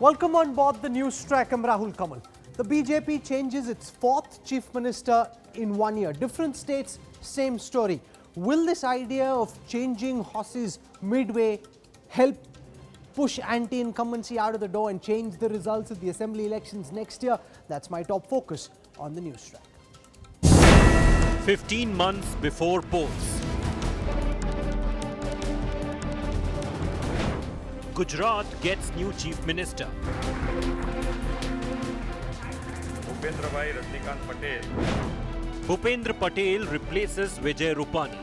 Welcome on board the Newstrack. I'm Rahul Kanwal. The BJP changes its fourth chief minister in 1 year. Different states, same story. Will this idea of changing horses midway help push anti-incumbency out of the door and change the results of the assembly elections next year? That's my top focus on the Newstrack. 15 months before polls. Gujarat gets new chief minister. Bhupendra Patel replaces Vijay Rupani.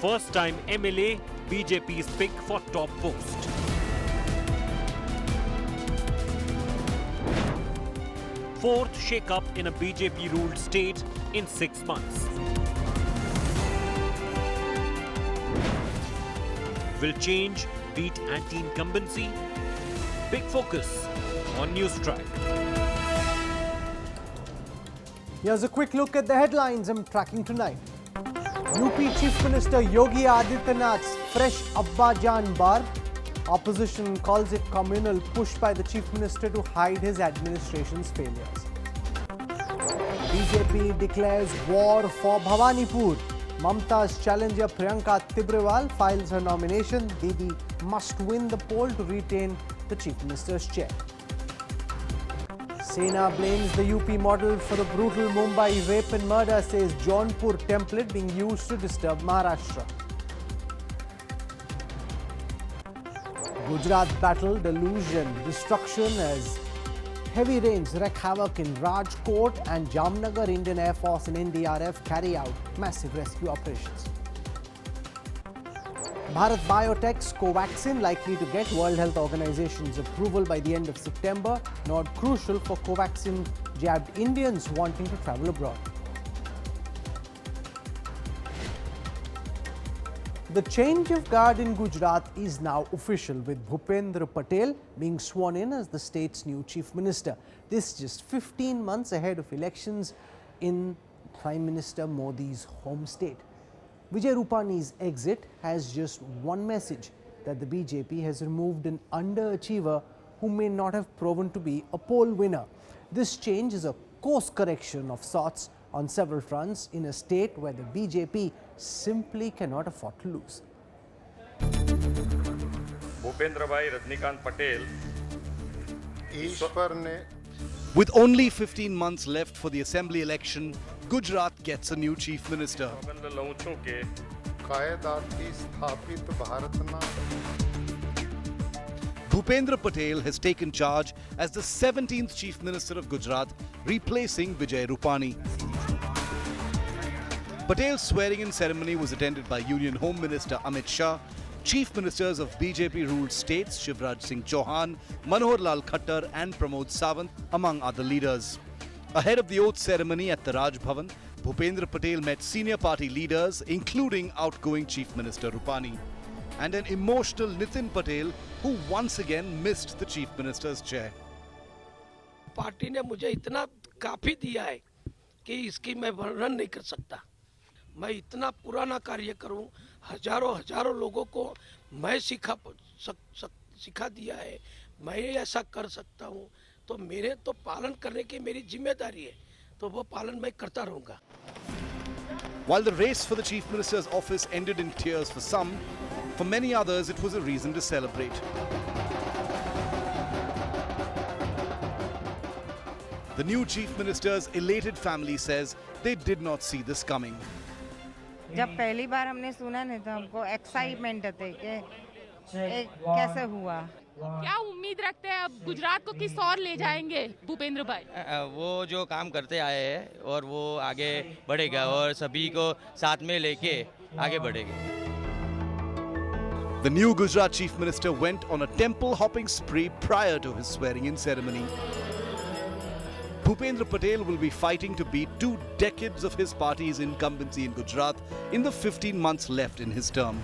First time MLA, BJP's pick for top post. Fourth shake-up in a BJP-ruled state in 6 months. Will change beat anti-incumbency? Big focus on Newstrack. Here's a quick look at the headlines I'm tracking tonight. UP Chief Minister Yogi Adityanath's fresh Abba Jaan bar. Opposition calls it communal push by the Chief Minister to hide his administration's failures. BJP declares war for Bhawanipur. Mamta's challenger Priyanka Tibrewal files her nomination. Didi must win the poll to retain the Chief Minister's chair. Sena blames the UP model for the brutal Mumbai rape and murder, says Jaunpur template being used to disturb Maharashtra. Gujarat battle, delusion, destruction as heavy rains wreak havoc in Rajkot and Jamnagar. Indian Air Force and NDRF carry out massive rescue operations. Bharat Biotech's Covaxin likely to get World Health Organization's approval by the end of September. Not crucial for Covaxin jabbed Indians wanting to travel abroad. The change of guard in Gujarat is now official, with Bhupendra Patel being sworn in as the state's new chief minister. This just 15 months ahead of elections in Prime Minister Modi's home state. Vijay Rupani's exit has just one message: that the BJP has removed an underachiever who may not have proven to be a poll winner. This change is a course correction of sorts on several fronts in a state where the BJP simply cannot afford to lose. With only 15 months left for the assembly election, Gujarat gets a new chief minister. Bhupendra Patel has taken charge as the 17th chief minister of Gujarat, replacing Vijay Rupani. Patel's swearing-in ceremony was attended by Union Home Minister Amit Shah, Chief Ministers of BJP-ruled states Shivraj Singh Chauhan, Manohar Lal Khattar and Pramod Sawant, among other leaders. Ahead of the oath ceremony at the Raj Bhavan, Bhupendra Patel met senior party leaders, including outgoing Chief Minister Rupani, and an emotional Nitin Patel, who once again missed the Chief Minister's chair. Party ने मुझे इतना काफी दिया है कि इसकी मैं वर्णन नहीं कर सकता। मैं इतना पुराना कार्य करूं, हजारों लोगों को मैं सिखा दिया है, मैं ऐसा कर सकता हूं, तो मेरे तो पालन करने की मेरी जिम्मेदारी है, तो वो पालन मैं करता रहूंगा। While the race for the Chief Minister's office ended in tears for some, for many others it was a reason to celebrate. The new Chief Minister's elated family says they did not see this coming. जब पहली बार हमने सुना नहीं तो हमको excitement थे कि कैसे हुआ। क्या उम्मीद रखते हैं अब गुजरात को किस और ले जाएंगे भूपेंद्र भाई? वो जो काम करते आए हैं और वो आगे बढ़ेगा और सभी को साथ में लेके आगे बढ़ेगा। The new Gujarat Chief Minister went on a temple hopping spree prior to his swearing-in ceremony. Bhupendra Patel will be fighting to beat 2 decades of his party's incumbency in Gujarat in the 15 months left in his term.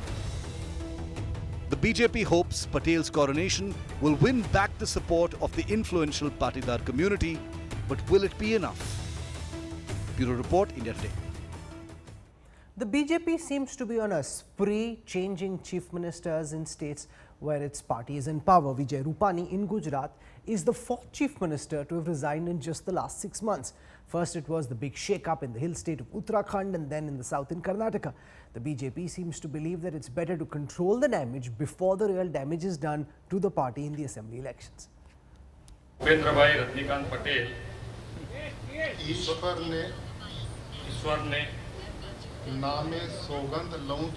The BJP hopes Patel's coronation will win back the support of the influential Patidar community, but will it be enough? Bureau Report, India Today. The BJP seems to be on a spree, changing chief ministers in states where its party is in power. Vijay Rupani in Gujarat is the fourth chief minister to have resigned in just the last 6 months. First, it was the big shake-up in the hill state of Uttarakhand and then in the south in Karnataka. The BJP seems to believe that it's better to control the damage before the real damage is done to the party in the assembly elections. Bhupendra भाई रजनीकांत पटेल ईश्वर ने नामे सौगंध लऊं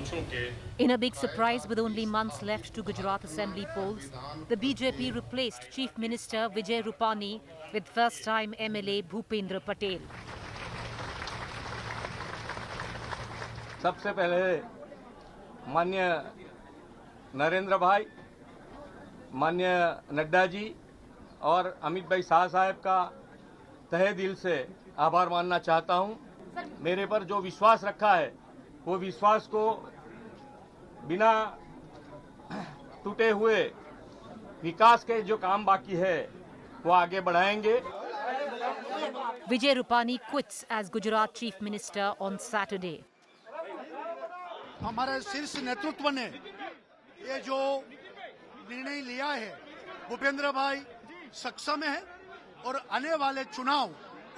छूं के In a big surprise with only months left to Gujarat Assembly polls, the BJP replaced Chief Minister Vijay Rupani with first-time MLA Bhupendra Patel. सबसे पहले माननीय नरेंद्र भाई, माननीय नड्डा जी और अमित भाई शाह साहब का तहे दिल से आभार मानना चाहता हूं। मेरे पर जो विश्वास रखा है वो विश्वास को बिना टूटे हुए विकास के जो काम बाकी है वो आगे बढ़ाएंगे। Vijay Rupani quits as Gujarat Chief Minister on Saturday. हमारे शीर्ष नेतृत्व ने ये जो निर्णय लिया है, भूपेंद्र भाई सक्षम है और आने वाले चुनाव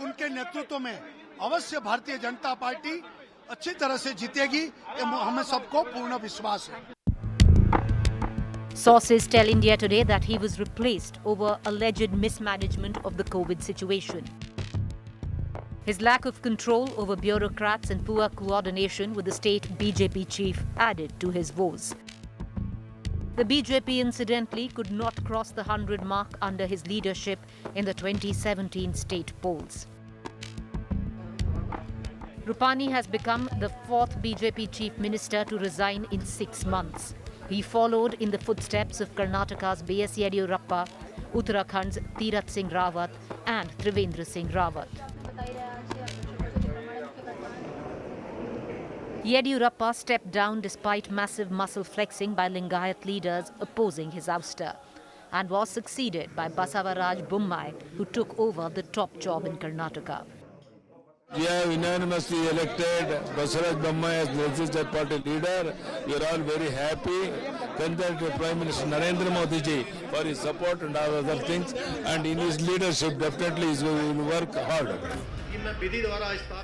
उनके नेतृत्व में अवश्य भारतीय जनता पार्टी अच्छी तरह से जीतेगी, हमें सबको पूर्ण विश्वास है। Sources tell India Today that he was replaced over alleged mismanagement of the COVID situation. His lack of control over bureaucrats and poor coordination with the state BJP chief added to his woes. The BJP incidentally could not cross the 100 mark under his leadership in the 2017 state polls. Rupani has become the fourth BJP chief minister to resign in 6 months. He followed in the footsteps of Karnataka's B.S. Yediyurappa, Uttarakhand's Tirath Singh Rawat and Trivendra Singh Rawat. Yediyurappa stepped down despite massive muscle flexing by Lingayat leaders opposing his ouster and was succeeded by Raj Bhavan, who took over the top job in Karnataka. We have unanimously elected Raj Bhavan as legislature party leader. We are all very happy. Thank the Prime Minister Narendra Modi ji for his support and all other things. And in his leadership, definitely he will work hard.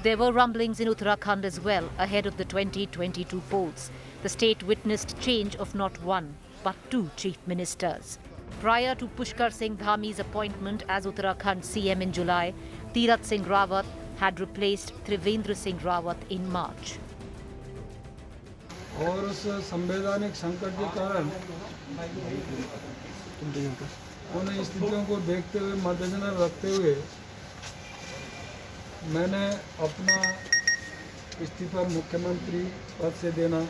There were rumblings in Uttarakhand as well ahead of the 2022 polls. The state witnessed change of not one but 2 chief ministers. Prior to Pushkar Singh Dhami's appointment as Uttarakhand CM in July, Tirath Singh Rawat had replaced Trivendra Singh Rawat in March. और उस संवैधानिक संकट के कारण उन स्थितियों को देखते हुए मद्देनजर रखते हुए मैंने अपना इस्तीफा मुख्यमंत्री पद से देना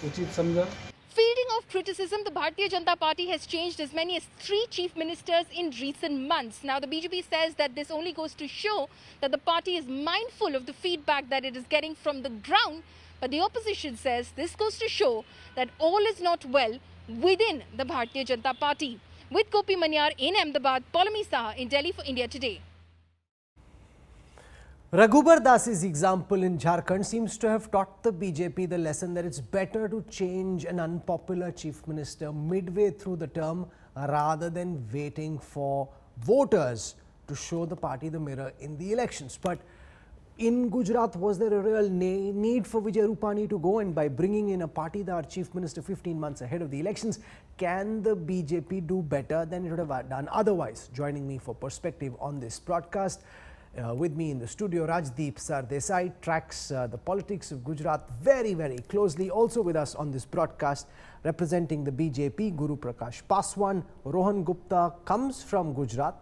उचित समझा। Fielding off criticism, the Bharatiya Janata Party has changed as many as 3 chief ministers in recent months. Now, the BJP says that this only goes to show that the party is mindful of the feedback that it is getting from the ground. But the opposition says this goes to show that all is not well within the Bharatiya Janata Party. With Gopi Manyar in Ahmedabad, Paulami Saha in Delhi for India Today. Raghubar Das's example in Jharkhand seems to have taught the BJP the lesson that it's better to change an unpopular chief minister midway through the term rather than waiting for voters to show the party the mirror in the elections. But in Gujarat, was there a real need for Vijay Rupani to go? And by bringing in a Patidar chief minister 15 months ahead of the elections, can the BJP do better than it would have done otherwise? Joining me for perspective on this broadcast, with me in the studio, Rajdeep Sardesai tracks the politics of Gujarat very, very closely. Also with us on this broadcast, representing the BJP, Guru Prakash Paswan. Rohan Gupta comes from Gujarat,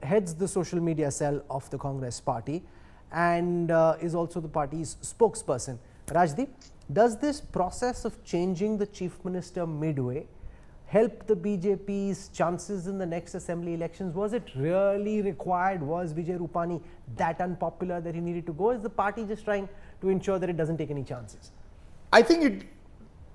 heads the social media cell of the Congress party and is also the party's spokesperson. Rajdeep, does this process of changing the chief minister midway help the BJP's chances in the next assembly elections? Was it really required? Was Vijay Rupani that unpopular that he needed to go? Is the party just trying to ensure that it doesn't take any chances? I think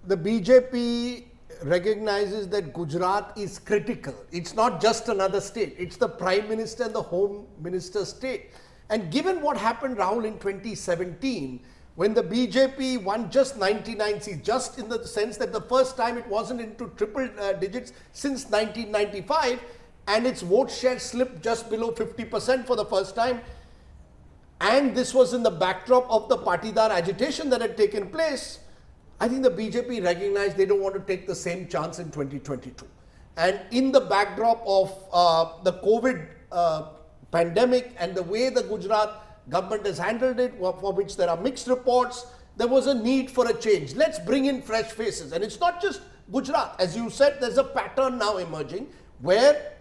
the BJP recognizes that Gujarat is critical. It's not just another state. It's the Prime Minister and the Home Minister state. And given what happened, Rahul, in 2017, when the BJP won just 99 seats, just in the sense that the first time it wasn't into triple digits since 1995, and its vote share slipped just below 50% for the first time. And this was in the backdrop of the Patidar agitation that had taken place. I think the BJP recognized they don't want to take the same chance in 2022. And in the backdrop of the COVID pandemic and the way the Gujarat government has handled it, for which there are mixed reports, there was a need for a change. Let's bring in fresh faces. And it's not just Gujarat. As you said, there's a pattern now emerging where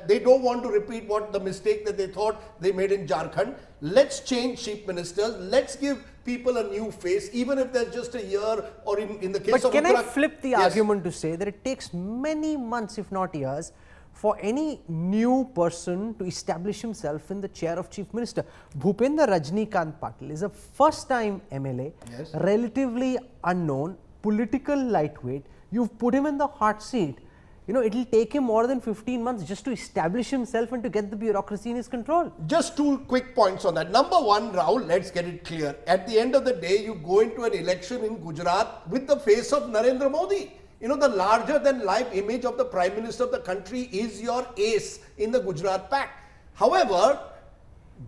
they don't want to repeat what the mistake that they thought they made in Jharkhand. Let's change chief ministers. Let's give people a new face, even if there's just a year, or in the case of But can I Uttarakhand, flip the argument to say that it takes many months, if not years, for any new person to establish himself in the chair of chief minister? Bhupendra Patel is a first-time MLA, Yes. relatively unknown, political lightweight. You've put him in the hot seat. You know, it will take him more than 15 months just to establish himself and to get the bureaucracy in his control. Just 2 quick points on that. Number one, Rahul, let's get it clear. At the end of the day, you go into an election in Gujarat with the face of Narendra Modi. You know, the larger than life image of the Prime Minister of the country is your ace in the Gujarat pact. However,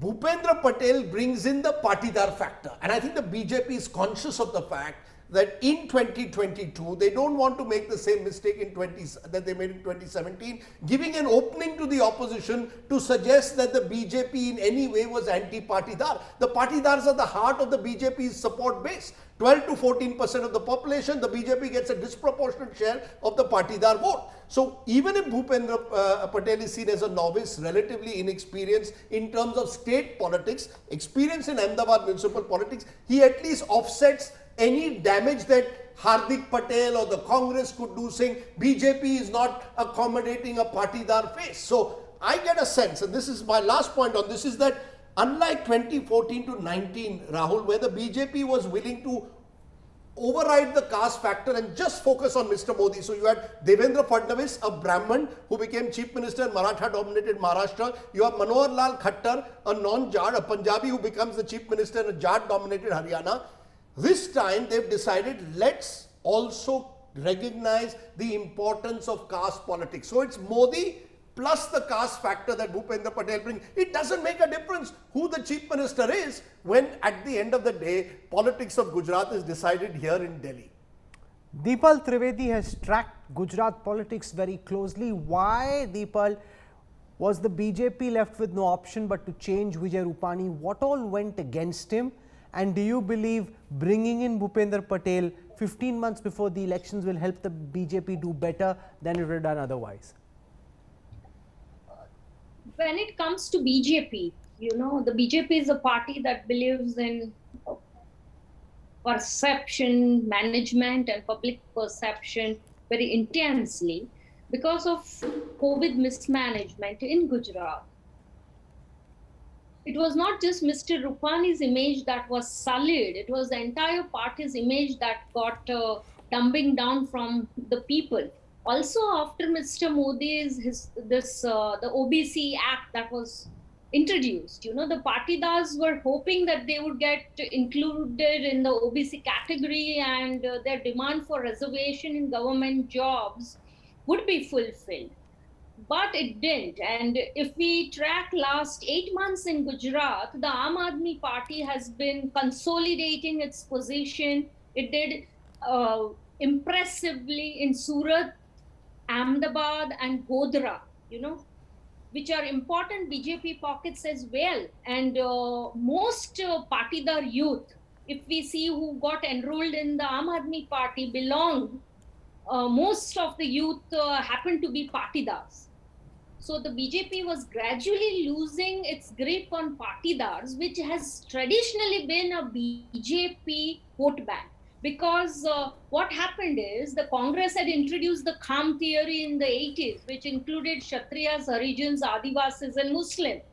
Bhupendra Patel brings in the Patidar factor. And I think the BJP is conscious of the fact that in 2022, they don't want to make the same mistake that they made in 2017, giving an opening to the opposition to suggest that the BJP in any way was anti-Patidar. The Patidars are the heart of the BJP's support base. 12 to 14% of the population, the BJP gets a disproportionate share of the Patidar vote. So even if Bhupendra Patel is seen as a novice, relatively inexperienced in terms of state politics, experience in Ahmedabad municipal politics, he at least offsets any damage that Hardik Patel or the Congress could do, saying BJP is not accommodating a Patidar face. So I get a sense, and this is my last point on this, is that unlike 2014 to 19, Rahul, where the BJP was willing to override the caste factor and just focus on Mr. Modi. So you had Devendra Fadnavis, a Brahmin who became chief minister in Maratha-dominated Maharashtra. You have Manohar Lal Khattar, a non-Jat, a Punjabi who becomes the chief minister in a Jat-dominated Haryana. This time they've decided, let's also recognize the importance of caste politics. So it's Modi plus the caste factor that Bhupendra Patel brings. It doesn't make a difference who the chief minister is when at the end of the day, politics of Gujarat is decided here in Delhi. Deepal Trivedi has tracked Gujarat politics very closely. Why, Deepal, was the BJP left with no option but to change Vijay Rupani? What all went against him? And do you believe bringing in Bhupendra Patel 15 months before the elections will help the BJP do better than it would have done otherwise? When it comes to BJP, you know, the BJP is a party that believes in perception, management and public perception very intensely. Because of COVID mismanagement in Gujarat, it was not just Mr. Rupani's image that was sullied, it was the entire party's image that got dumping down from the people. Also, after Mr. Modi's the OBC Act that was introduced, you know, the Patidars were hoping that they would get included in the OBC category and their demand for reservation in government jobs would be fulfilled. But it didn't. And if we track last 8 months in Gujarat, the Aam Aadmi Party has been consolidating its position. It did impressively in Surat, Ahmedabad and Godhra, you know, which are important BJP pockets as well. And most Patidar youth, if we see who got enrolled in the Aam Aadmi Party belong, most of the youth happen to be Patidars. So the BJP was gradually losing its grip on Patidars, which has traditionally been a BJP vote bank. Because what happened is the Congress had introduced the Kham theory in the 80s, which included Kshatriyas, Harijans, Adivasis and Muslims.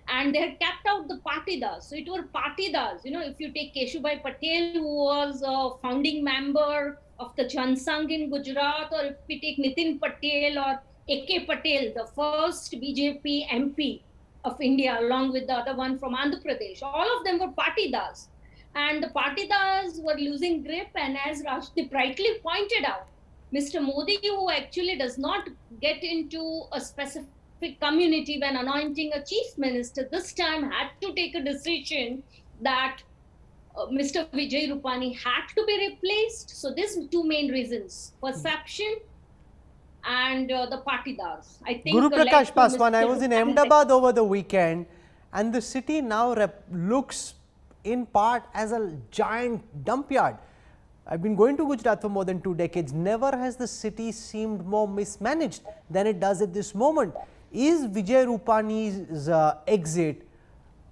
And they had kept out the Patidars. So it were Patidars. You know, if you take Keshubai Patel, who was a founding member of the Jansangh in Gujarat, or if we take Nitin Patel or A.K. Patel, the first BJP MP of India, along with the other one from Andhra Pradesh. All of them were patidars. And the patidars were losing grip. And as Rajdeep rightly pointed out, Mr. Modi, who actually does not get into a specific community when anointing a chief minister, this time had to take a decision that Mr. Vijay Rupani had to be replaced. So these two main reasons: perception and the patidars. I think Guru Prakash Paswan, I was in Rupani- Ahmedabad over the weekend, and the city now looks in part as a giant dump yard. I've been going to Gujarat for more than 2 decades. Never has the city seemed more mismanaged than it does at this moment. Is Vijay Rupani's exit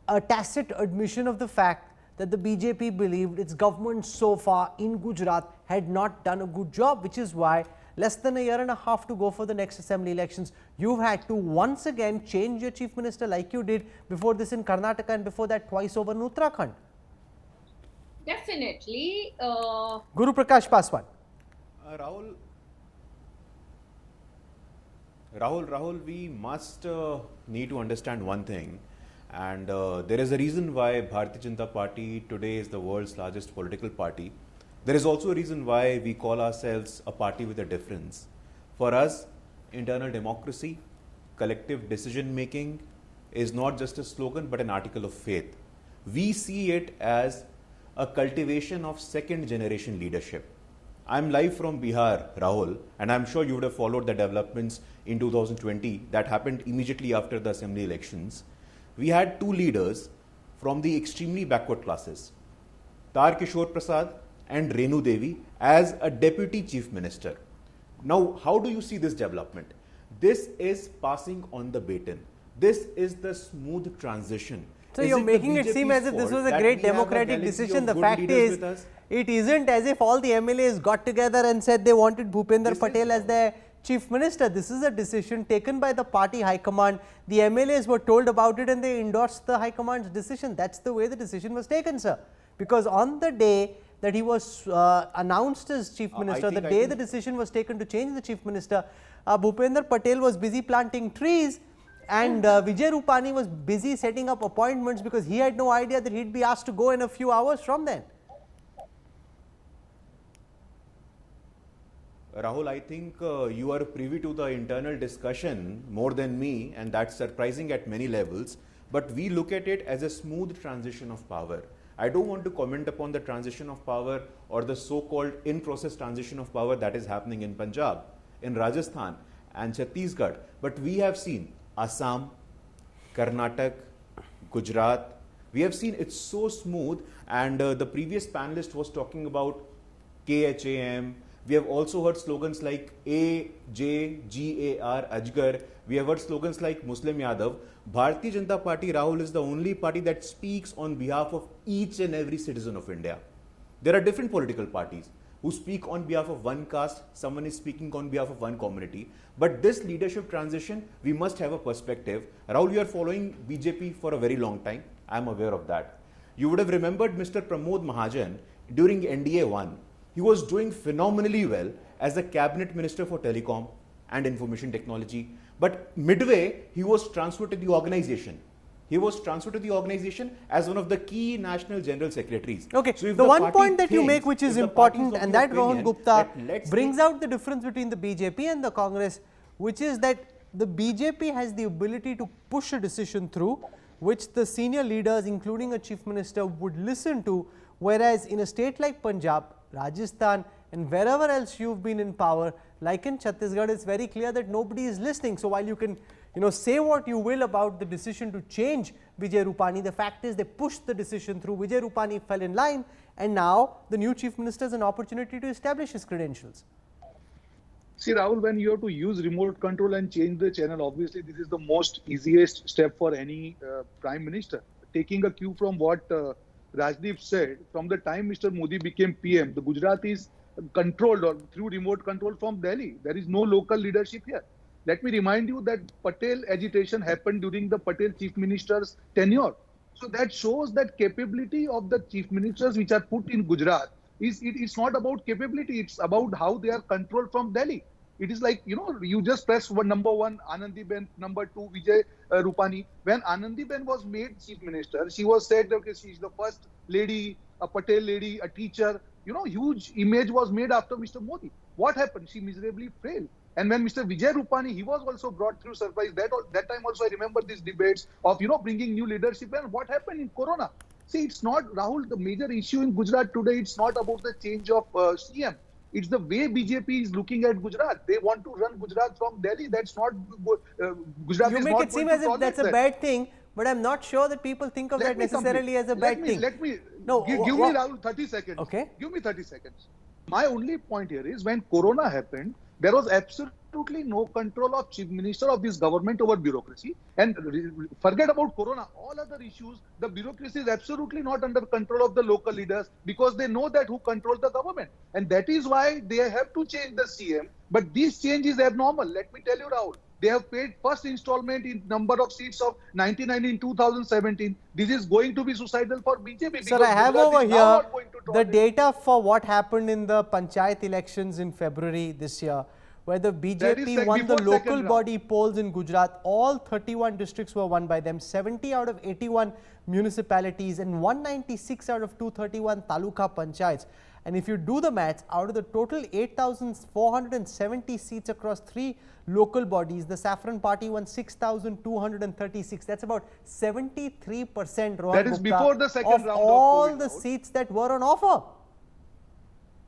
a tacit admission of the fact that the BJP believed its government so far in Gujarat had not done a good job, which is why less than a year and a half to go for the next assembly elections, you've had to once again change your chief minister like you did before this in Karnataka and before that twice over in Uttarakhand? Definitely. Guru Prakash Paswan. Rahul, we must need to understand one thing, and there is a reason why Bharatiya Janata Party today is the world's largest political party. There is also a reason why we call ourselves a party with a difference. For us, internal democracy, collective decision making is not just a slogan but an article of faith. We see it as a cultivation of second generation leadership. I'm live from Bihar, Rahul, and I'm sure you would have followed the developments in 2020 that happened immediately after the assembly elections. We had two leaders from the extremely backward classes, Tar Kishore Prasad and Renu Devi, as a deputy chief minister. Now, how do you see this development? This is passing on the baton. This is the smooth transition. So you're making it seem as if this was a great democratic decision. The fact is, it isn't as if all the MLAs got together and said they wanted Bhupendra Patel as their chief minister. This is a decision taken by the party high command. The MLAs were told about it and they endorsed the high command's decision. That's the way the decision was taken, sir. Because on the day that he was announced as chief minister, the day the decision was taken to change the chief minister, Bhupendra Patel was busy planting trees. And Vijay Rupani was busy setting up appointments because he had no idea that he'd be asked to go in a few hours from then. Rahul, I think you are privy to the internal discussion more than me, and that's surprising at many levels. But we look at it as a smooth transition of power. I don't want to comment upon the transition of power or the so-called in-process transition of power that is happening in Punjab, in Rajasthan and Chhattisgarh. But we have seen Assam, Karnataka, Gujarat. We have seen it's so smooth, and the previous panelist was talking about KHAM. We have also heard slogans like AJGAR, Ajgar. We have heard slogans like Muslim Yadav. Bharatiya Janata Party, Rahul, is the only party that speaks on behalf of each and every citizen of India. There are different political parties who speak on behalf of one caste, someone is speaking on behalf of one community. But this leadership transition, we must have a perspective. Rahul, you are following BJP for a very long time. I am aware of that. You would have remembered Mr. Pramod Mahajan during NDA 1. He was doing phenomenally well as a cabinet minister for telecom and information technology. But midway, he was transferred to the organization. He was transferred to the organization as one of the key national general secretaries. Okay, so the one point that you make which is important, and that Rohan Gupta brings out the difference between the BJP and the Congress, which is that the BJP has the ability to push a decision through, which the senior leaders, including a chief minister, would listen to, whereas in a state like Punjab, Rajasthan and wherever else you've been in power, like in Chhattisgarh, it's very clear that nobody is listening. So while you can say what you will about the decision to change Vijay Rupani, the fact is they pushed the decision through. Vijay Rupani fell in line, and now the new chief minister has an opportunity to establish his credentials. See, Rahul, when you have to use remote control and change the channel, obviously this is the most easiest step for any prime minister. Taking a cue from what Rajdeep said, from the time Mr. Modi became PM, the Gujarat is controlled or through remote control from Delhi. There is no local leadership here. Let me remind you that Patel agitation happened during the Patel chief minister's tenure. So that shows that capability of the chief ministers which are put in Gujarat it's not about capability, it's about how they are controlled from Delhi. It is like, you just press number 1, Anandiben, number 2, Vijay Rupani. When Anandiben was made chief minister, she was said, okay, she's the first lady, a Patel lady, a teacher. Huge image was made after Mr. Modi. What happened? She miserably failed. And when Mr. Vijay Rupani, he was also brought through surprise. That time also I remember these debates of, bringing new leadership. And what happened in Corona? See, it's not, Rahul, the major issue in Gujarat today, it's not about the change of CM. It's the way BJP is looking at Gujarat. They want to run Gujarat from Delhi. That's not, Gujarat You is make not it seem going as to if that's a tolerate bad thing, but I'm not sure that people think of that necessarily as a bad thing. Let me, No, give me, Rahul, 30 seconds. Okay. Give me 30 seconds. My only point here is when Corona happened, there was absolutely no control of chief minister of this government over bureaucracy. And forget about Corona, all other issues, the bureaucracy is absolutely not under control of the local leaders because they know that who controls the government. And that is why they have to change the CM. But this change is abnormal. Let me tell you, Rahul. They have paid first installment in number of seats of 99 in 2017. This is going to be suicidal for BJP. Sir, I have over here the data for what happened in the Panchayat elections in February this year, where the BJP won the local body polls in Gujarat. All 31 districts were won by them, 70 out of 81 municipalities and 196 out of 231 taluka panchayats. And if you do the maths, out of the total 8,470 seats across 3 local bodies, the Saffron Party won 6,236. That's about 73%. That is before the second round of all the seats that were on offer.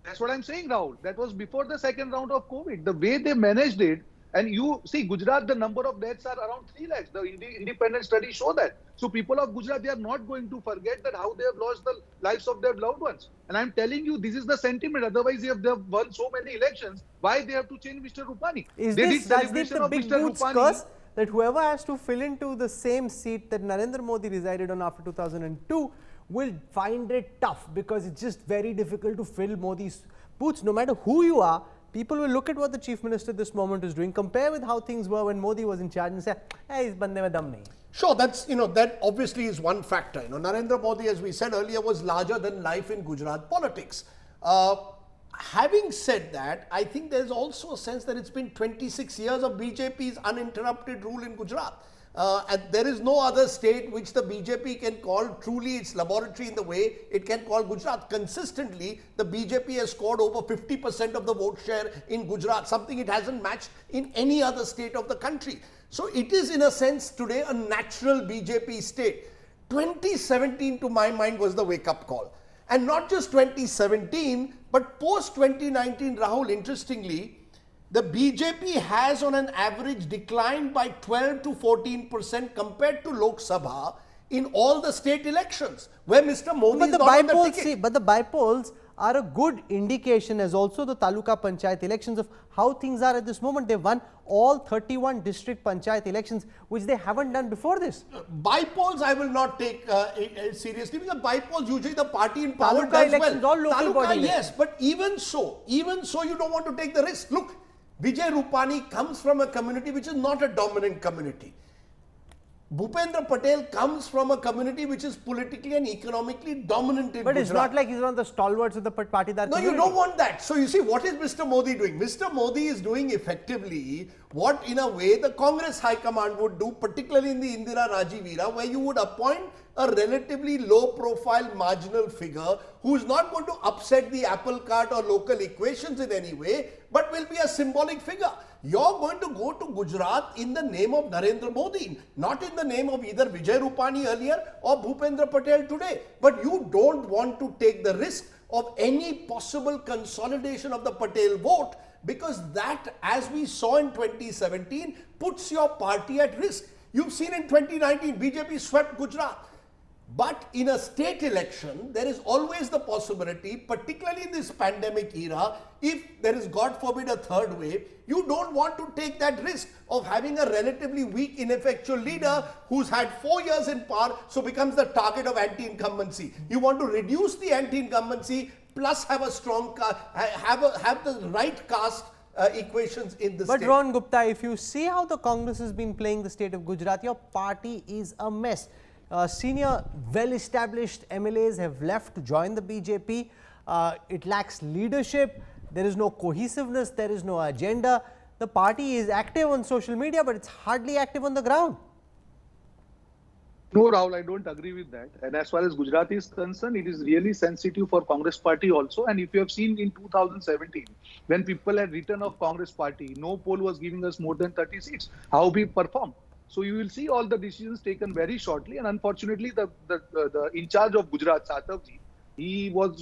That's what I'm saying, Rahul. That was before the second round of COVID. The way they managed it, and you see, Gujarat, the number of deaths are around 3 lakhs. The independent studies show that. So people of Gujarat, they are not going to forget that how they have lost the lives of their loved ones. And I'm telling you, this is the sentiment. Otherwise, if they have won so many elections, why they have to change Mr. Rupani? Is this the big boots curse that whoever has to fill into the same seat that Narendra Modi resided on after 2002 will find it tough because it's just very difficult to fill Modi's boots. No matter who you are, people will look at what the chief minister at this moment is doing, compare with how things were when Modi was in charge and say, hey, is bande mein dam nahi. Sure, that's, that obviously is one factor. Narendra Modi, as we said earlier, was larger than life in Gujarat politics. Having said that, I think there's also a sense that it's been 26 years of BJP's uninterrupted rule in Gujarat. And there is no other state which the BJP can call truly its laboratory in the way it can call Gujarat. Consistently, the BJP has scored over 50% of the vote share in Gujarat, something it hasn't matched in any other state of the country. So it is in a sense today a natural BJP state. 2017 to my mind was the wake-up call. And not just 2017, but post-2019, Rahul, interestingly, the BJP has on an average declined by 12 to 14% compared to Lok Sabha in all the state elections where Mr. Modi is not on the ticket. But the bypolls are a good indication, as also the Taluka Panchayat elections, of how things are at this moment. They won all 31 district Panchayat elections, which they haven't done before this. Bypolls I will not take seriously, because bypolls usually the party in power Taluka does elections, well. all local body Yes, but even so you don't want to take the risk. Look, Vijay Rupani comes from a community which is not a dominant community. Bhupendra Patel comes from a community which is politically and economically dominant in But Gujarat. it's not like he's one of the stalwarts of the Patidar No, community. you don't want that. So you see, what is Mr. Modi doing? Mr. Modi is doing effectively what in a way the Congress High Command would do, particularly in the Indira Rajiv era, where you would appoint a relatively low profile marginal figure who is not going to upset the apple cart or local equations in any way, but will be a symbolic figure. You're going to go to Gujarat in the name of Narendra Modi, not in the name of either Vijay Rupani earlier or Bhupendra Patel today. But you don't want to take the risk of any possible consolidation of the Patel vote, because that, as we saw in 2017, puts your party at risk. You've seen in 2019, BJP swept Gujarat. But in a state election, there is always the possibility, particularly in this pandemic era, if there is, God forbid, a third wave, you don't want to take that risk of having a relatively weak, ineffectual leader who's had 4 years in power, so becomes the target of anti-incumbency. You want to reduce the anti-incumbency, plus have a strong, have the right caste equations in the state. But Ron Gupta, if you see how the Congress has been playing the state of Gujarat, your party is a mess. Senior, well-established MLAs have left to join the BJP. It lacks leadership. There is no cohesiveness. There is no agenda. the party is active on social media, but it's hardly active on the ground. No, Rahul, I don't agree with that. And as far as Gujarat is concerned, it is really sensitive for Congress party also. And if you have seen in 2017, when people had written of Congress party, no poll was giving us more than 30 seats. How we perform? So you will see all the decisions taken very shortly. And unfortunately, the in charge of Gujarat, Satavji, he was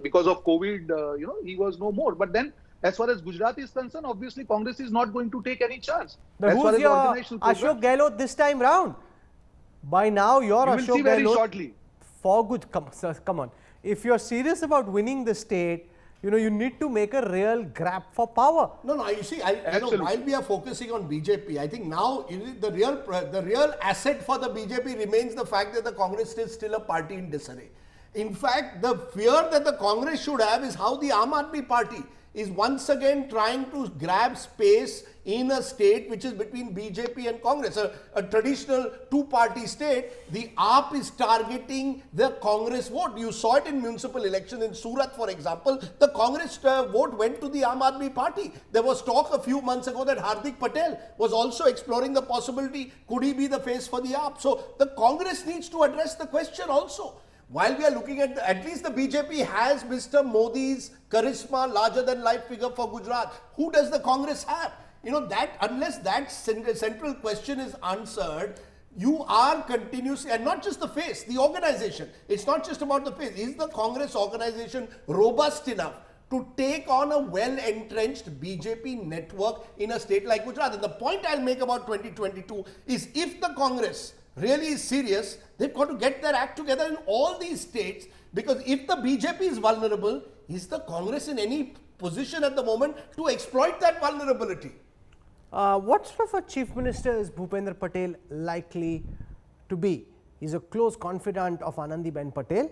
because of COVID, he was no more. But then, as far as Gujarat is concerned, obviously Congress is not going to take any chance. But who's your Ashok Gehlot this time round? By now, you're you will Ashok see very Gehlot shortly. For good. Come on. If you're serious about winning the state, you need to make a real grab for power. No, you see, while we are focusing on BJP, I think now the real asset for the BJP remains the fact that the Congress is still a party in disarray. In fact, the fear that the Congress should have is how the Aam Aadmi Party is once again trying to grab space in a state which is between BJP and Congress, a traditional two-party state. The AAP is targeting the Congress vote. You saw it in municipal election in Surat, for example. The Congress vote went to the Aam Aadmi Party. There was talk a few months ago that Hardik Patel was also exploring the possibility, could he be the face for the AAP? So the Congress needs to address the question also. While we are looking at least the BJP has Mr. Modi's charisma, larger than life figure for Gujarat. Who does the Congress have? That unless that central question is answered, you are continuously, and not just the face, the organization. It's not just about the face. Is the Congress organization robust enough to take on a well-entrenched BJP network in a state like Gujarat? And the point I'll make about 2022 is if the Congress really is serious, they've got to get their act together in all these states, because if the BJP is vulnerable, is the Congress in any position at the moment to exploit that vulnerability? What sort of a chief minister is Bhupendra Patel likely to be? He's a close confidant of Anandiben Patel.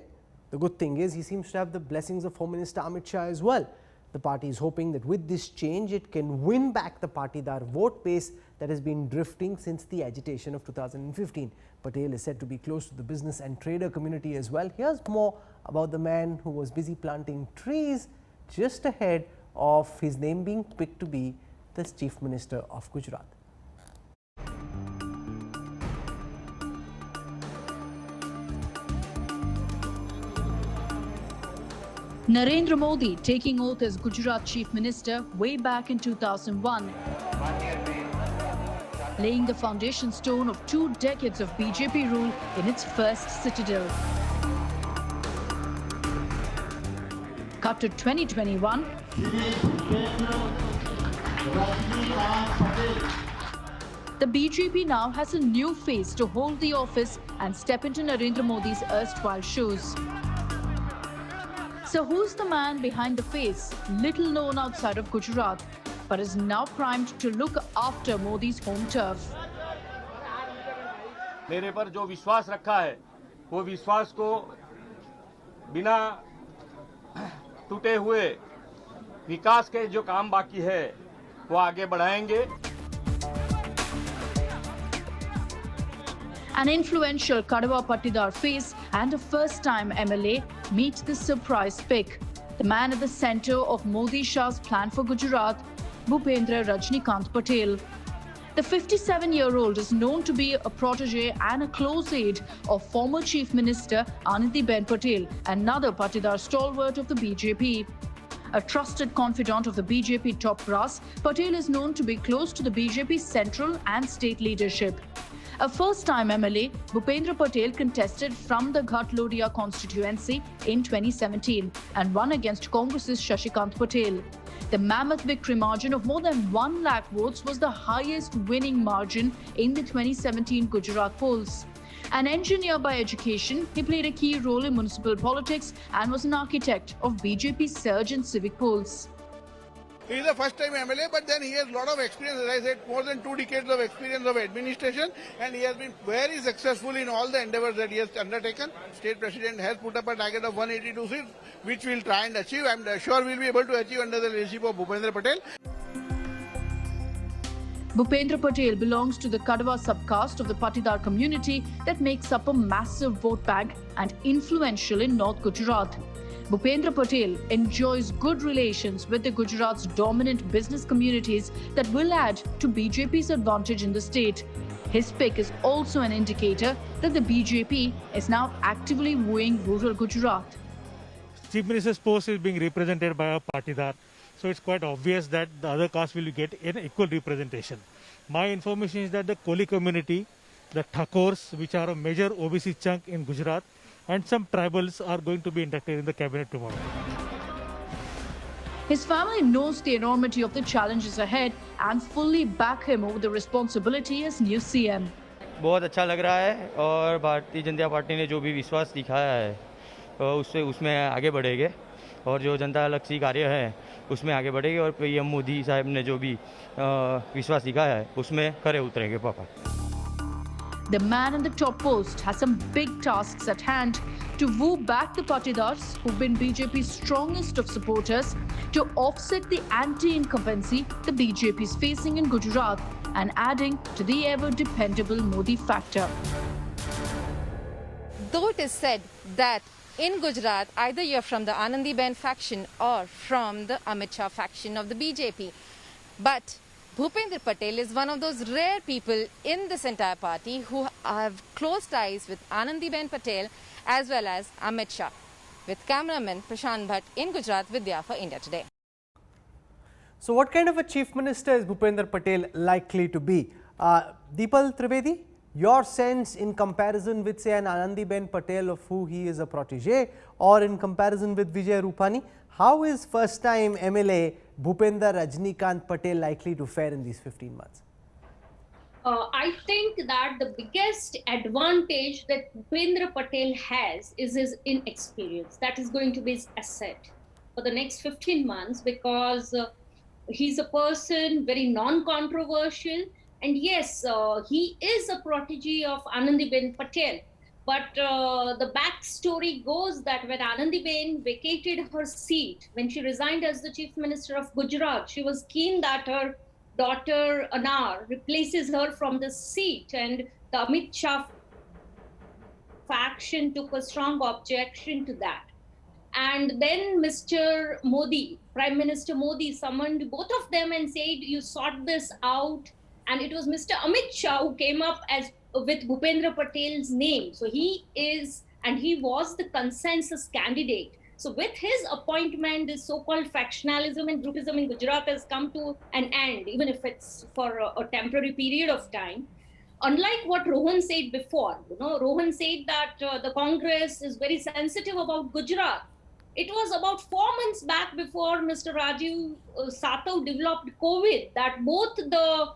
The good thing is he seems to have the blessings of Home Minister Amit Shah as well. The party is hoping that with this change, it can win back the Patidar vote base that has been drifting since the agitation of 2015. Patel is said to be close to the business and trader community as well. Here's more about the man who was busy planting trees just ahead of his name being picked to be the Chief Minister of Gujarat. Narendra Modi taking oath as Gujarat Chief Minister way back in 2001, laying the foundation stone of 2 decades of BJP rule in its first citadel. Cut to 2021. The BJP now has a new face to hold the office and step into Narendra Modi's erstwhile shoes. So who's the man behind the face, little known outside of Gujarat, but is now primed to look after Modi's home turf? मेरे पर जो विश्वास रखा है, वो विश्वास को बिना टूटे हुए विकास के जो काम बाकी है, वो आगे बढ़ाएंगे. An influential Kadwa Patidar face and a first-time MLA meet the surprise pick. The man at the centre of Modi Shah's plan for Gujarat, Bhupendra Rajnikant Patel. The 57-year-old is known to be a protege and a close aide of former Chief Minister Anandiben Patel, another Patidar stalwart of the BJP. A trusted confidant of the BJP top brass, Patel is known to be close to the BJP central and state leadership. A first-time MLA, Bhupendra Patel contested from the Ghatlodia constituency in 2017 and won against Congress's Shashikant Patel. The mammoth victory margin of more than 1 lakh votes was the highest winning margin in the 2017 Gujarat polls. An engineer by education, he played a key role in municipal politics and was an architect of BJP's surge in civic polls. He is a first-time MLA, but then he has a lot of experience, as I said, more than 2 decades of experience of administration, and he has been very successful in all the endeavors that he has undertaken. State President has put up a target of 182 seats, which we will try and achieve. I am sure we will be able to achieve under the leadership of Bhupendra Patel. Bhupendra Patel belongs to the Kadwa subcaste of the Patidar community that makes up a massive vote bank and influential in North Gujarat. Bhupendra Patel enjoys good relations with the Gujarat's dominant business communities that will add to BJP's advantage in the state. His pick is also an indicator that the BJP is now actively wooing rural Gujarat. Chief Minister's post is being represented by a partidar, so it's quite obvious that the other caste will get an equal representation. My information is that the Koli community, the Thakors, which are a major OBC chunk in Gujarat, and some tribals are going to be inducted in the cabinet tomorrow. His family knows the enormity of the challenges ahead and fully back him over the responsibility as new CM. बहुत अच्छा लग रहा है और Bharatiya Janata party ने जो भी विश्वास दिखाया है उसमें आगे बढ़ेंगे और जो जनता लक्षी कार्य है उसमें आगे बढ़ेंगे और पीएम मोदी साहब ने जो भी विश्वास दिखाया है उसमें खरे उतरेंगे पापा. The man in the top post has some big tasks at hand to woo back the Patidars, who've been BJP's strongest of supporters, to offset the anti-incumbency the BJP is facing in Gujarat and adding to the ever-dependable Modi factor. Though it is said that in Gujarat, either you're from the Anandiben faction or from the Amit Shah faction of the BJP, but Bhupendra Patel is one of those rare people in this entire party who have close ties with Anandiben Patel as well as Amit Shah. With cameraman Prashant Bhatt in Gujarat, Vidya for India Today. So what kind of a chief minister is Bhupendra Patel likely to be? Deepal Trivedi, your sense in comparison with say an Anandiben Patel of who he is a protege, or in comparison with Vijay Rupani, how is first time MLA Bhupendra Rajnikant Patel likely to fare in these 15 months? I think that the biggest advantage that Bhupendra Patel has is his inexperience. That is going to be his asset for the next 15 months because he's a person very non-controversial. And yes, he is a protege of Anandiben Patel. But the backstory goes that when Anandiben vacated her seat, when she resigned as the Chief Minister of Gujarat, she was keen that her daughter Anar replaces her from the seat, and the Amit Shah faction took a strong objection to that. And then Mr. Modi, Prime Minister Modi, summoned both of them and said, you sort this out. And it was Mr. Amit Shah who came up with Bhupendra Patel's name. So he is, and he was the consensus candidate. So with his appointment, this so-called factionalism and groupism in Gujarat has come to an end, even if it's for a temporary period of time. Unlike what Rohan said before, Rohan said that the Congress is very sensitive about Gujarat. It was about 4 months back before Mr. Rajiv Satav developed COVID that both the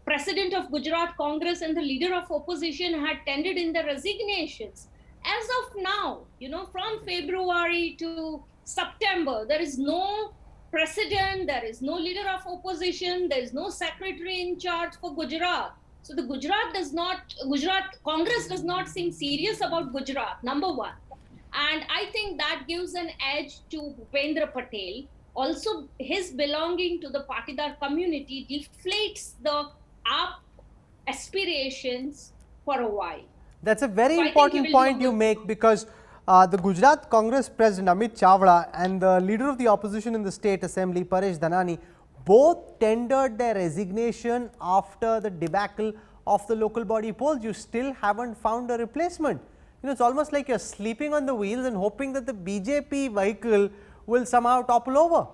President of Gujarat Congress and the leader of opposition had tendered in their resignations. As of now, from February to September, there is no president, there is no leader of opposition, there is no secretary in charge for Gujarat. So the Gujarat Congress does not seem serious about Gujarat, number one. And I think that gives an edge to Bhupendra Patel. Also, his belonging to the Patidar community deflates the AAP aspirations for a while. That's a very important point you make, because the Gujarat Congress President Amit Chavda and the leader of the opposition in the State Assembly Paresh Dhanani both tendered their resignation after the debacle of the local body polls. You still haven't found a replacement. It's almost like you're sleeping on the wheels and hoping that the BJP vehicle will somehow topple over.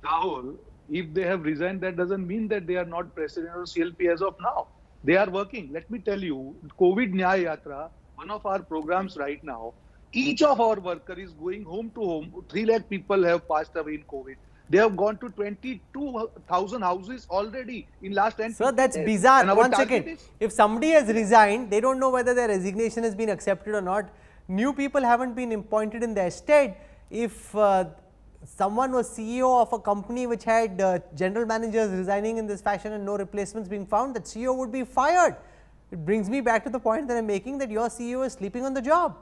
Rahul, if they have resigned, that doesn't mean that they are not president or CLP as of now. They are working. Let me tell you, COVID Nyaya Yatra, one of our programs right now, each of our workers is going home to home. 3 lakh people have passed away in COVID. They have gone to 22,000 houses already in last 10 Sir, that's days. bizarre. One second. If somebody has resigned, they don't know whether their resignation has been accepted or not. New people haven't been appointed in their stead. If someone was CEO of a company which had general managers resigning in this fashion and no replacements being found, that CEO would be fired. It brings me back to the point that I'm making, that your CEO is sleeping on the job.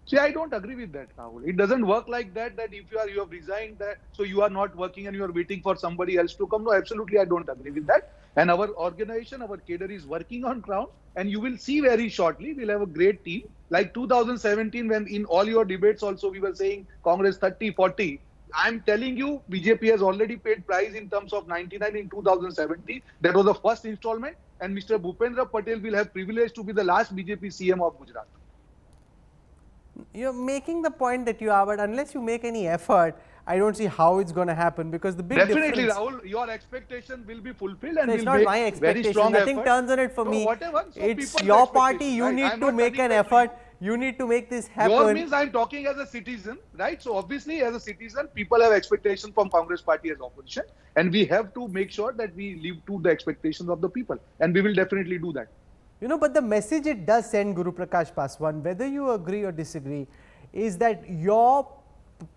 See, I don't agree with that, Rahul. It doesn't work like that, that if you have resigned, that so you are not working and you are waiting for somebody else to come. No, absolutely, I don't agree with that. And our organization, our cadre is working on ground, and you will see very shortly, we'll have a great team. Like 2017, when in all your debates also we were saying Congress 30-40. I'm telling you, BJP has already paid price in terms of 99 in 2017. That was the first installment, and Mr. Bhupendra Patel will have privilege to be the last BJP CM of Gujarat. You're making the point that you are, but unless you make any effort, I don't see how it's going to happen, because the big Definitely, difference... Rahul, your expectation will be fulfilled, and No, it's we'll not make my very expectation. strong Nothing effort. turns on it for So me. whatever. So It's people's your party. expectation, You right? need I'm to not make an cutting effort. You need to make this happen. Yours means I'm talking as a citizen, right? So obviously, as a citizen, people have expectations from Congress party as opposition, and we have to make sure that we live to the expectations of the people, and we will definitely do that. You know, but the message it does send, Guru Prakash Paswan, whether you agree or disagree, is that your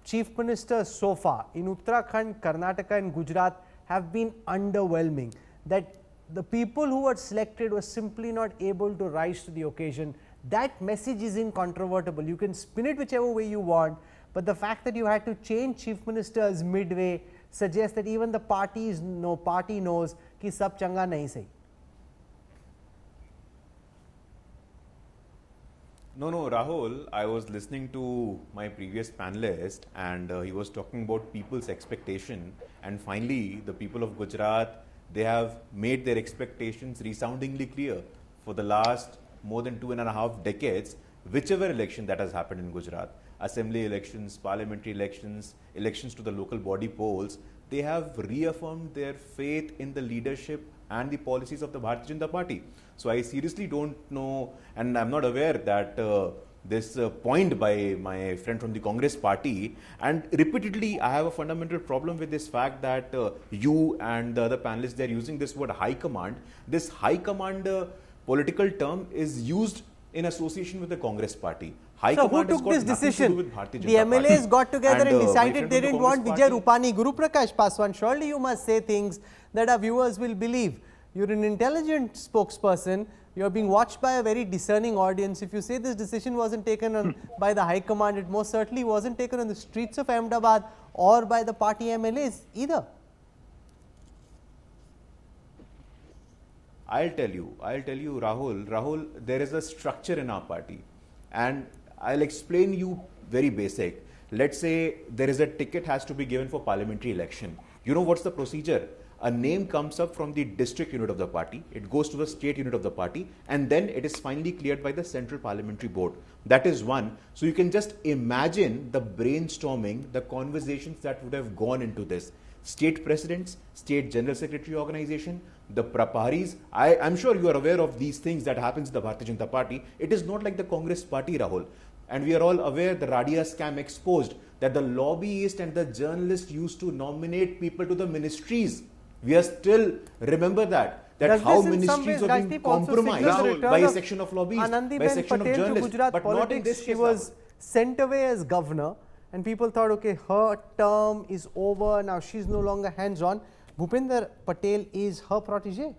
chief ministers so far in Uttarakhand, Karnataka and Gujarat have been underwhelming. That the people who were selected were simply not able to rise to the occasion. That message is incontrovertible. You can spin it whichever way you want, but the fact that you had to change chief ministers midway suggests that even the party knows ki sab changa nahi sahi. No, Rahul, I was listening to my previous panelist, and he was talking about people's expectation, and finally the people of Gujarat, they have made their expectations resoundingly clear for the last more than 2.5 decades. Whichever election that has happened in Gujarat, assembly elections, parliamentary elections, elections to the local body polls, they have reaffirmed their faith in the leadership and the policies of the Bharatiya Janata Party. So I seriously don't know, and I'm not aware that this point by my friend from the Congress party, and repeatedly I have a fundamental problem with this fact that you and the other panelists, they're using this word high command. This high command political term is used in association with the Congress party. High So who took this decision? The MLAs got together and decided they didn't want Vijay Rupani. Guru Prakash Paswan, surely you must say things that our viewers will believe. You're an intelligent spokesperson. You're being watched by a very discerning audience. If you say this decision wasn't taken by the High Command, it most certainly wasn't taken on the streets of Ahmedabad or by the party MLAs either. I'll tell you, Rahul, there is a structure in our party, and I'll explain you very basic. Let's say there is a ticket has to be given for parliamentary election. You know what's the procedure? A name comes up from the district unit of the party, it goes to the state unit of the party, and then it is finally cleared by the central parliamentary board. That is one. So you can just imagine the brainstorming, the conversations that would have gone into this. State presidents, state general secretary organization, the praparis. I'm sure you are aware of these things that happens in the Bharatiya Janata Party. It is not like the Congress party, Rahul. And we are all aware the Radia scam exposed that the lobbyist and the journalist used to nominate people to the ministries. We are still, remember that how ministries are being compromised by a section of lobbyists, by a section of journalists, but not in this case. She was sent away as governor, and people thought, okay, her term is over, now she's no longer hands-on. Bhupendra Patel is her protege.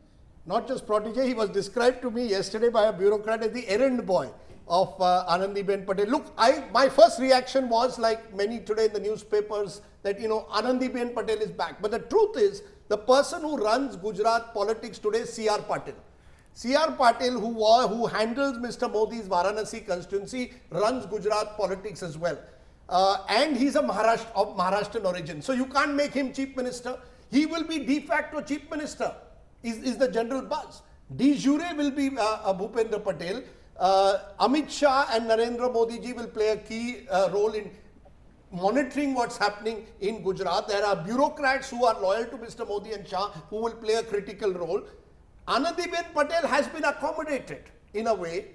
Not just protege, he was described to me yesterday by a bureaucrat as the errand boy of Anandiben Patel. Look, my first reaction was, like many today in the newspapers, that Anandiben Patel is back. But the truth is, the person who runs Gujarat politics today is C.R. Patil. C.R. Patil, who handles Mr. Modi's Varanasi constituency, runs Gujarat politics as well. And he's of Maharashtrian origin. So you can't make him chief minister. He will be de facto chief minister, is the general buzz. De jure will be Bhupendra Patel. Amit Shah and Narendra Modi ji will play a key role in monitoring what's happening in Gujarat. There are bureaucrats who are loyal to Mr. Modi and Shah who will play a critical role. Anandiben Patel has been accommodated in a way.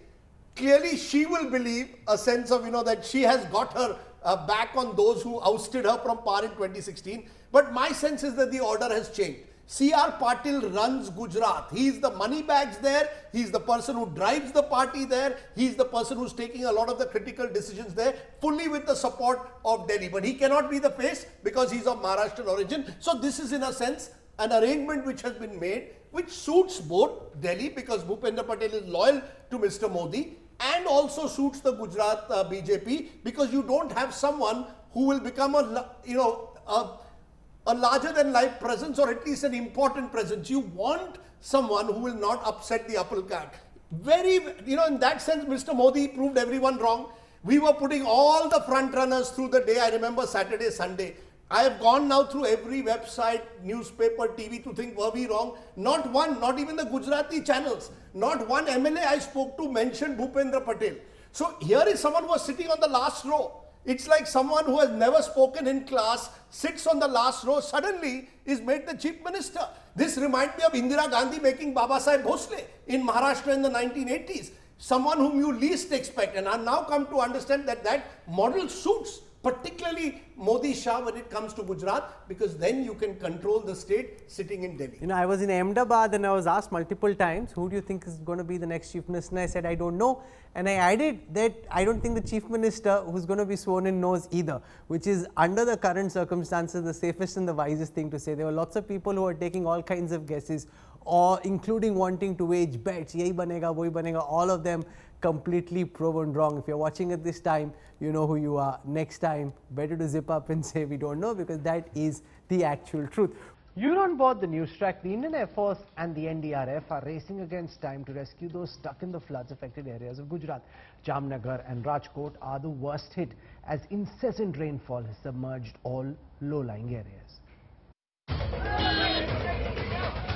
Clearly, she will believe a sense of, that she has got her back on those who ousted her from power in 2016. But my sense is that the order has changed. C.R. Patil runs Gujarat. He's the money bags there. He's the person who drives the party there. He's the person who's taking a lot of the critical decisions there, fully with the support of Delhi. But he cannot be the face because he's of Maharashtrian origin. So this is, in a sense, an arrangement which has been made, which suits both Delhi, because Bhupendra Patel is loyal to Mr. Modi, and also suits the Gujarat BJP, because you don't have someone who will become a larger than life presence, or at least an important presence. You want someone who will not upset the apple cart. Very, in that sense, Mr. Modi proved everyone wrong. We were putting all the front runners through the day. I remember Saturday, Sunday. I have gone now through every website, newspaper, TV to think, were we wrong? Not one, not even the Gujarati channels, not one MLA I spoke to mentioned Bhupendra Patel. So here is someone who was sitting on the last row. It's like someone who has never spoken in class, sits on the last row, suddenly is made the chief minister. This reminds me of Indira Gandhi making Baba Saheb Bhosle in Maharashtra in the 1980s. Someone whom you least expect. And I now come to understand that that model suits particularly Modi Shah when it comes to Gujarat, because then you can control the state sitting in Delhi. I was in Ahmedabad and I was asked multiple times, who do you think is going to be the next chief minister? And I said, I don't know. And I added that I don't think the chief minister who's going to be sworn in knows either, which is under the current circumstances the safest and the wisest thing to say. There were lots of people who are taking all kinds of guesses, or including wanting to wage bets, yehi banega, wohi banega, all of them completely proven wrong. If you're watching at this time, you know who you are. Next time, better to zip up and say we don't know, because that is the actual truth. You're on board the Newstrack. The Indian Air Force and the NDRF are racing against time to rescue those stuck in the floods-affected areas of Gujarat. Jamnagar and Rajkot are the worst hit, as incessant rainfall has submerged all low-lying areas.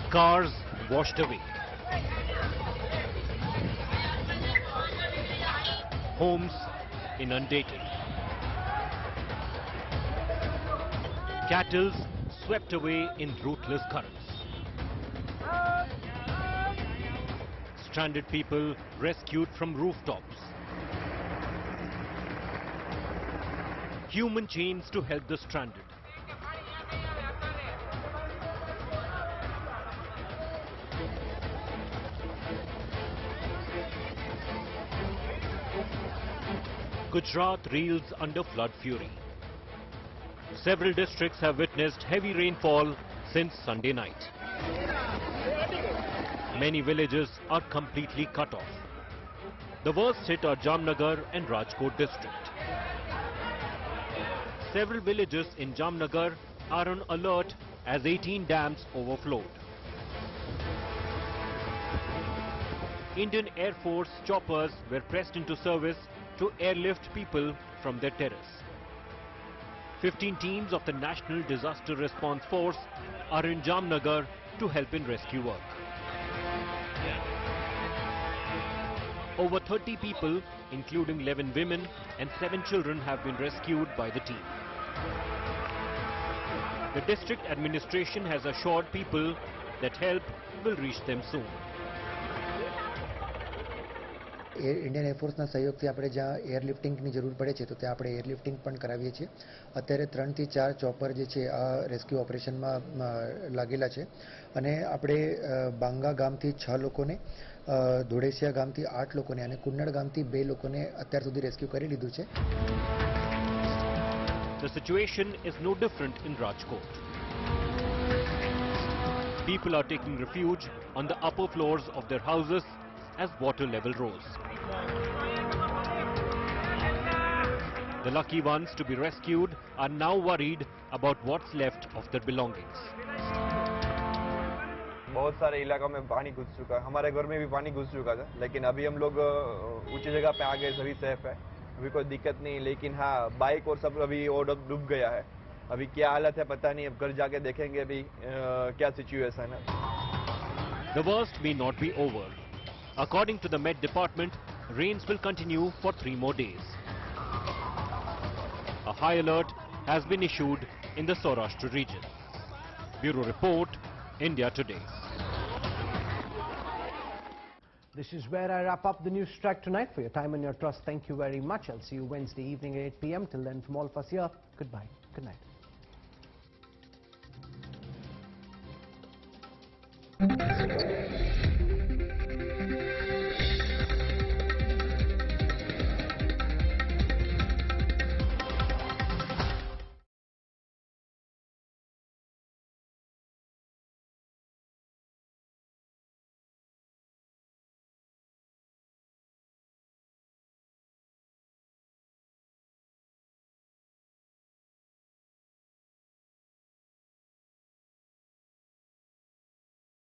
Cars washed away. Homes inundated. Cattle swept away in ruthless currents. Stranded people rescued from rooftops. Human chains to help the stranded. Gujarat reels under flood fury. Several districts have witnessed heavy rainfall since Sunday night. Many villages are completely cut off. The worst hit are Jamnagar and Rajkot district. Several villages in Jamnagar are on alert as 18 dams overflowed. Indian Air Force choppers were pressed into service to airlift people from their terrace. 15 teams of the National Disaster Response Force are in Jamnagar to help in rescue work. Over 30 people, including 11 women and 7 children, have been rescued by the team. The district administration has assured people that help will reach them soon. Indian એરફોર્સના સહયોગથી આપણે જ્યાં એરલિફ્ટિંગની જરૂર પડે છે તો ત્યાં આપણે એરલિફ્ટિંગ પણ કરાવીએ છીએ. અત્યારે 3 થી 4 ચોપર જે છે આ રેસ્ક્યુ ઓપરેશનમાં લાગેલા છે અને આપણે બાંગા ગામથી 6 લોકોને, ધોળેસિયા ગામથી 8 લોકોને અને કુન્નડ ગામથી 2 લોકોને અત્યાર સુધી રેસ્ક્યુ કરી લીધું છે. The situation is no different in Rajkot. People are taking refuge on the upper floors of their houses as water level rose. The lucky ones to be rescued are now worried about what's left of their belongings. बहुत सारे इलाकों में पानी घुस चुका है. हमारे घर में भी पानी घुस चुका था, लेकिन अभी हम लोग ऊंची जगह पे आ गए, सभी सेफ है, अभी कोई दिक्कत नहीं. लेकिन हाँ, बाइक और सब अभी और डूब गया है. अभी क्या हालत है पता नहीं, अब घर जाके देखेंगे अभी क्या सिचुएशन है. The worst may not be over. According to the Met Department, rains will continue for 3 more days. A high alert has been issued in the Saurashtra region. Bureau Report, India Today. This is where I wrap up the Newstrack tonight. For your time and your trust, thank you very much. I'll see you Wednesday evening at 8 p.m. Till then, from all of us here, goodbye. Good night.